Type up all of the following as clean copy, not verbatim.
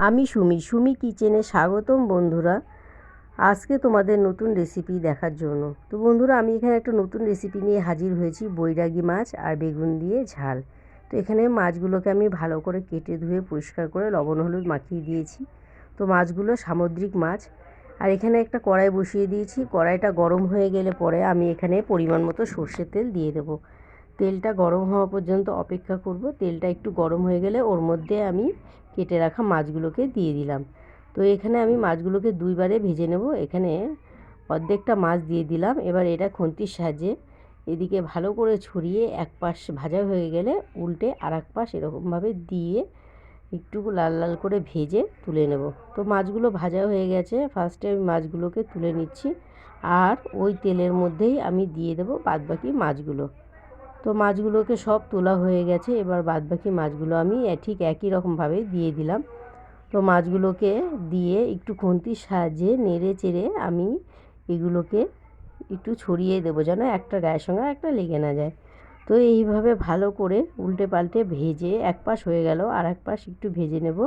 আমি সুমি কিচেনে স্বাগতম বন্ধুরা। আজকে তোমাদের নতুন রেসিপি দেখার জন্য। তো বন্ধুরা, আমি এখানে একটা নতুন রেসিপি নিয়ে হাজির হয়েছি, বৈরাগী মাছ আর বেগুন দিয়ে ঝাল। তো এখানে মাছগুলোকে আমি ভালো করে কেটে ধুয়ে পরিষ্কার করে লবণ হলুদ মাখিয়ে দিয়েছি। তো মাছগুলো সামুদ্রিক মাছ। আর এখানে একটা কড়াই বসিয়ে দিয়েছি। কড়াইটা গরম হয়ে গেলে পরে আমি এখানে পরিমাণ মতো সর্ষের তেল দিয়ে দেবো। তেলটা গরম হওয়া পর্যন্ত অপেক্ষা করব। তেলটা একটু গরম হয়ে গেলে ওর মধ্যে আমি কেটে রাখা মাছগুলোকে দিয়ে দিলাম। তো এখানে আমি মাছগুলোকে দুইবারে ভেজে নেব। এখানে অর্ধেকটা মাছ দিয়ে দিলাম। এবার এটা খুন্তির সাহায্যে এদিকে ভালো করে ছড়িয়ে এক পাশ ভাজা হয়ে গেলে উল্টে আর এক পাশ এরকমভাবে দিয়ে একটু লাল লাল করে ভেজে তুলে নেব। তো মাছগুলো ভাজা হয়ে গেছে। ফার্স্টে আমি মাছগুলোকে তুলে নিচ্ছি, আর ওই তেলের মধ্যেই আমি দিয়ে দেবো বাদবাকি মাছগুলো। তো মাছগুলোকে সব তোলা হয়ে গেছে। এবার বাদবাকি মাছগুলো আমি ঠিক একই রকমভাবে দিয়ে দিলাম। তো মাছগুলোকে দিয়ে একটু খুন্তির সাহায্যে নেড়ে চেড়ে আমি এগুলোকে একটু ছড়িয়ে দেবো, যেন একটা গায়ের সঙ্গে একটা লেগে না যায়। তো এইভাবে ভালো করে উল্টে পাল্টে ভেজে এক পাশ হয়ে গেল, আর এক পাশ একটু ভেজে নেব।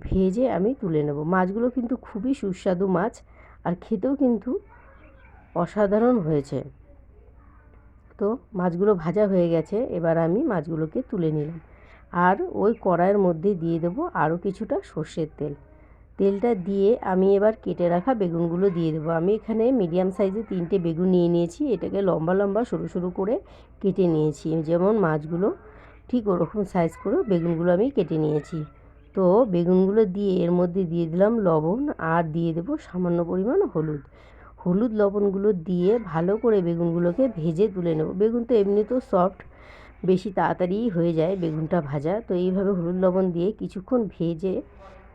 ভেজে আমি তুলে নেব। মাছগুলো কিন্তু খুবই সুস্বাদু মাছ, আর খেতেও কিন্তু অসাধারণ হয়েছে। তো মাছগুলো ভাজা হয়ে গেছে। এবার আমি মাছগুলোকে তুলে নিলাম, আর ওই কড়াইয়ের মধ্যে দিয়ে দেবো আরও কিছুটা সর্ষের তেল। তেলটা দিয়ে আমি এবার কেটে রাখা বেগুনগুলো দিয়ে দেবো। আমি এখানে মিডিয়াম সাইজে 3টে বেগুন নিয়ে নিয়েছি। এটাকে লম্বা লম্বা সরু সরু করে কেটে নিয়েছি, যেমন মাছগুলো ঠিক ওরকম সাইজ করে বেগুনগুলো আমি কেটে নিয়েছি। তো বেগুনগুলো দিয়ে এর মধ্যে দিয়ে দিলাম লবণ, আর দিয়ে দেবো সামান্য পরিমাণ হলুদ লবণগুলো দিয়ে ভালো করে বেগুনগুলোকে ভেজে তুলে নেব। বেগুন তো এমনিতেও সফট, বেশি তাড়াতাড়িই হয়ে যায় বেগুনটা ভাজা। তো এইভাবে হলুদ লবণ দিয়ে কিছুক্ষণ ভেজে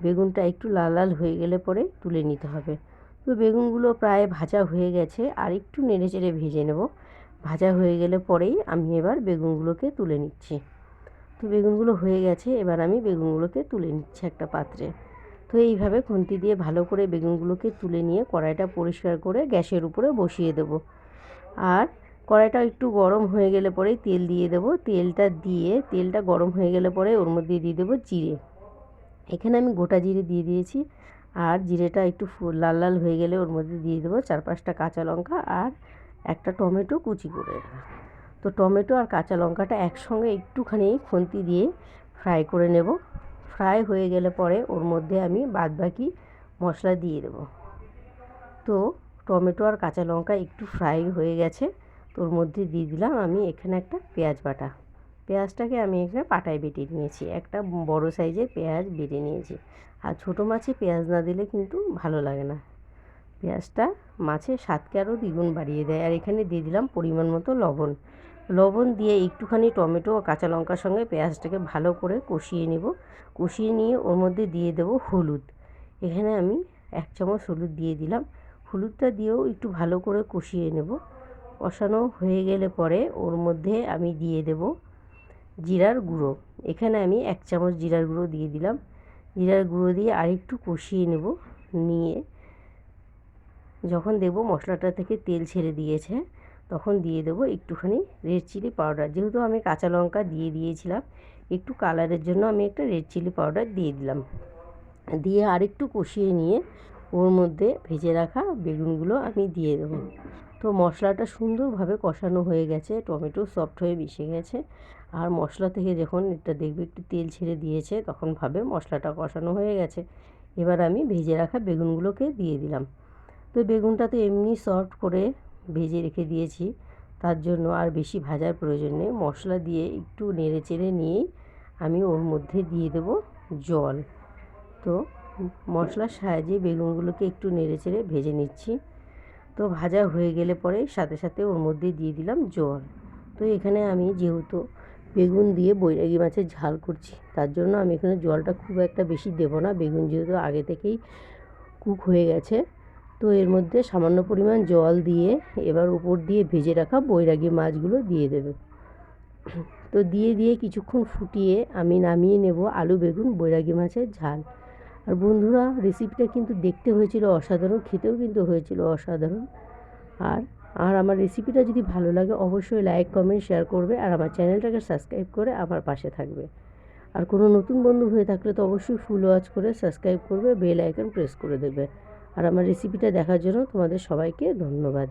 বেগুনটা একটু লাল লাল হয়ে গেলে পরে তুলে নিতে হবে। তো বেগুনগুলো প্রায় ভাজা হয়ে গেছে, আর একটু নেড়ে চেড়ে ভেজে নেব। ভাজা হয়ে গেলে পরেই আমি এবার বেগুনগুলোকে তুলে নিচ্ছি। তো বেগুনগুলো হয়ে গেছে। এবার আমি বেগুনগুলোকে তুলে নিচ্ছি একটা পাত্রে। তো এইভাবে খুন্তি দিয়ে ভালো করে বেগুনগুলোকে তুলে নিয়ে কড়াইটা পরিষ্কার করে গ্যাসের উপরে বসিয়ে দেব। আর কড়াইটা একটু গরম হয়ে গেলে পরেই তেল দিয়ে দেবো। তেলটা গরম হয়ে গেলে পরে ওর মধ্যে দিয়ে দেবো জিরে। এখানে আমি গোটা জিরে দিয়ে দিয়েছি। আর জিরেটা একটু লাল লাল হয়ে গেলে ওর মধ্যে দিয়ে দেবো 4-5টা কাঁচা লঙ্কা আর একটা টমেটো কুচি করে রাখা। তো টমেটো আর কাঁচা লঙ্কাটা একসঙ্গে একটুখানি খুন্তি দিয়ে ফ্রাই করে নেব। ফ্রাই হয়ে গেলে পরে ওর মধ্যে আমি বাদবাকি মশলা দিয়ে দেবো। তো টমেটো আর কাঁচা লঙ্কা একটু ফ্রাই হয়ে গেছে। তো ওর মধ্যে দিয়ে দিলাম আমি এখানে একটা পেঁয়াজ বাটা। পেঁয়াজটাকে আমি এখানে পাটায় বেটে নিয়েছি। একটা বড় সাইজের পেঁয়াজ বেটে নিয়েছি। আর ছোটো মাছে পেঁয়াজ না দিলে কিন্তু ভালো লাগে না। পেঁয়াজটা মাছের স্বাদকে আরও দ্বিগুণ বাড়িয়ে দেয়। আর এখানে দিয়ে দিলাম পরিমাণ মতো লবণ দিয়ে একটুখানি টমেটো ও কাঁচা লঙ্কার সঙ্গে পেঁয়াজটাকে ভালো করে কষিয়ে নেব। কষিয়ে নিয়ে ওর মধ্যে দিয়ে দেবো হলুদ। এখানে আমি 1 চামচ হলুদ দিয়ে দিলাম। হলুদটা দিয়েও একটু ভালো করে কষিয়ে নেব। কষানো হয়ে গেলে পরে ওর মধ্যে আমি দিয়ে দেব জিরার গুঁড়ো। এখানে আমি 1 চামচ জিরার গুঁড়ো দিয়ে দিলাম। জিরার গুঁড়ো দিয়ে আরেকটু কষিয়ে নেব। নিয়ে যখন দেখব মশলাটা থেকে তেল ছেড়ে দিয়েছে, তখন দিয়ে দেবো একটুখানি রেড চিলি পাউডার। যেহেতু আমি কাঁচা লঙ্কা দিয়ে দিয়েছিলাম, একটু কালারের জন্য আমি একটা রেড চিলি পাউডার দিয়ে দিলাম। দিয়ে আরেকটু কষিয়ে নিয়ে ওর মধ্যে ভেজে রাখা বেগুনগুলো আমি দিয়ে দেবো। তো মশলাটা সুন্দরভাবে কষানো হয়ে গেছে, টমেটো সফট হয়ে মিশে গেছে। আর মশলা থেকে যখন এটা দেখবে একটু তেল ছেড়ে দিয়েছে, তখন ভাবে মশলাটা কষানো হয়ে গেছে। এবার আমি ভেজে রাখা বেগুনগুলোকে দিয়ে দিলাম। তো বেগুনটা তো এমনি সফট করে ভেজে রেখে দিয়েছি, তার জন্য আর বেশি ভাজার প্রয়োজন নেই। মশলা দিয়ে একটু নেড়ে চেড়ে নিয়েই আমি ওর মধ্যে দিয়ে দেবো জল। তো মশলার সাহায্যে বেগুনগুলোকে একটু নেড়ে চেড়ে ভেজে নিচ্ছি। তো ভাজা হয়ে গেলে পরে সাথে সাথে ওর মধ্যে দিয়ে দিলাম জল। তো এখানে আমি যেহেতু বেগুন দিয়ে বৈরাগী মাছের ঝাল করছি, তার জন্য আমি এখানে জলটা খুব একটা বেশি দেবো না। বেগুন যেহেতু আগে থেকেই কুক হয়ে গেছে, তো এর মধ্যে সামান্য পরিমাণ জল দিয়ে এবার উপর দিয়ে ভেজে রাখা বৈরাগী মাছগুলো দিয়ে দেবে। তো দিয়ে কিছুক্ষণ ফুটিয়ে আমি নামিয়ে নেব আলু বেগুন বৈরাগী মাছের ঝাল। আর বন্ধুরা, রেসিপিটা কিন্তু দেখতে হয়েছিল অসাধারণ, খেতেও কিন্তু হয়েছিল অসাধারণ। আর আমার রেসিপিটা যদি ভালো লাগে অবশ্যই লাইক কমেন্ট শেয়ার করবে, আর আমার চ্যানেলটাকে সাবস্ক্রাইব করে আমার পাশে থাকবে। আর কোনো নতুন বন্ধু হয়ে থাকলে তো অবশ্যই ফুল ওয়াচ করে সাবস্ক্রাইব করবে, বেল আইকন প্রেস করে দেবে। আর আমার রেসিপিটা দেখার জন্য তোমাদের সবাইকে ধন্যবাদ।